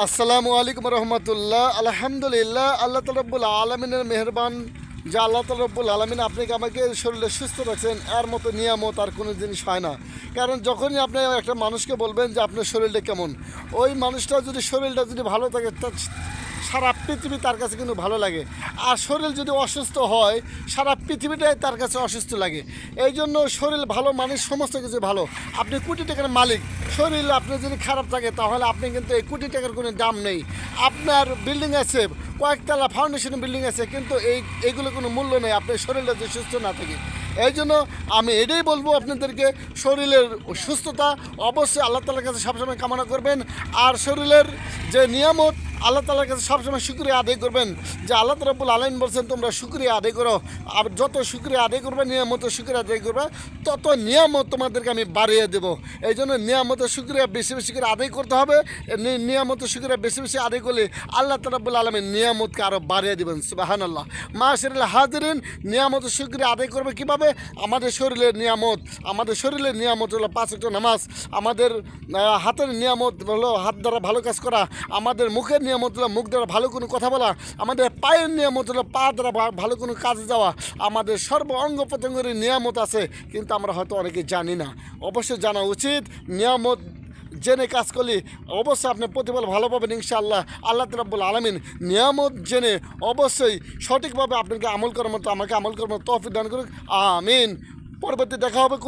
আসসালামু আলাইকুম রহমতুল্লাহ। আলহামদুলিল্লাহ, আল্লাহ তাআলা রব্বুল আলমিনের মেহরবান যে আল্লাহ তাআলা রব্বুল আলমিন আপনাকে আমাকে শরীরে সুস্থ রাখছেন, এর মতো নিয়ামত আর কোনো জিনিস হয় না। কারণ যখনই আপনি একটা মানুষকে বলবেন যে আপনার শরীরটা কেমন, ওই মানুষটা যদি শরীরটা যদি ভালো থাকে সারা পৃথিবী তার কাছে কিন্তু ভালো লাগে। আর শরীর যদি অসুস্থ হয়, সারা পৃথিবীটাই তার কাছে অসুস্থ লাগে। এই জন্য শরীর ভালো মানে সমস্ত কিছু ভালো। আপনি কোটি টাকার মালিক, শরীর আপনার যদি খারাপ থাকে তাহলে আপনি কিন্তু এই কোটি টাকার কোনো দাম নেই। আপনার বিল্ডিং আছে, কয়েকতলা ফাউন্ডেশন বিল্ডিং আছে, কিন্তু এইগুলো কোনো মূল্য নেই আপনার শরীরটা যদি সুস্থ না থাকে। এই জন্য আমি এটাই বলবো আপনাদেরকে, শরীরের সুস্থতা অবশ্যই আল্লাহ তাআলার কাছে সবসময় কামনা করবেন। আর শরীরের যে নিয়ামত আল্লাহ তাআলার কাছে সবসময় শুকরিয়া আদায় করবেন। যে আল্লাহ রব্বুল আলামিন বলছেন তোমরা শুকরিয়া আদায় করো, আর যত শুকরিয়া আদায় করবে, নিয়ামতের শুকরিয়া আদায় করবে, তত নিয়ামত তোমাদেরকে আমি বাড়িয়ে দেবো। এই জন্য নিয়ামতের শুকরিয়া বেশি বেশি করে আদায় করতে হবে। নিয়ামতের শুকরিয়া বেশি বেশি আদায় করলে আল্লাহ রব্বুল আলামিন নিয়ামতকে আরও বাড়িয়ে দেবেন। সুবহানাল্লাহ। মাশাআল্লাহ হাজিরিন, নিয়ামতের শুকরিয়া আদায় করবে কীভাবে? আমাদের শরীরের নিয়ামত হলো 5 ওয়াক্ত নামাজ, আমাদের হাতের নিয়ামত হলো হাত দ্বারা ভালো কাজ করা, আমাদের মুখের নিয়ামত হলো মুখ দ্বারা ভালো কোনো কথা বলা, আমাদের পায়ের নিয়ামত হলো পা দ্বারা ভালো কোনো কাজে যাওয়া, আমাদের সর্ব অঙ্গ প্রত্যঙ্গের নিয়ামত আছে, কিন্তু আমরা হয়তো অনেকে জানি না। অবশ্যই জানা উচিত। নিয়ামত জেনে কাজ করলে অবশ্যই আপনি প্রতিফল ভালো পাবেন ইনশাআল্লাহ। আল্লাহ রাব্বুল আলামিন নিয়ামত জেনে অবশ্যই সঠিকভাবে আপনাকে আমল করার মতো, আমাকে আমল করার মতো তৌফিক দান করুক। আমিন। পরবর্তী দেখা হবে কোন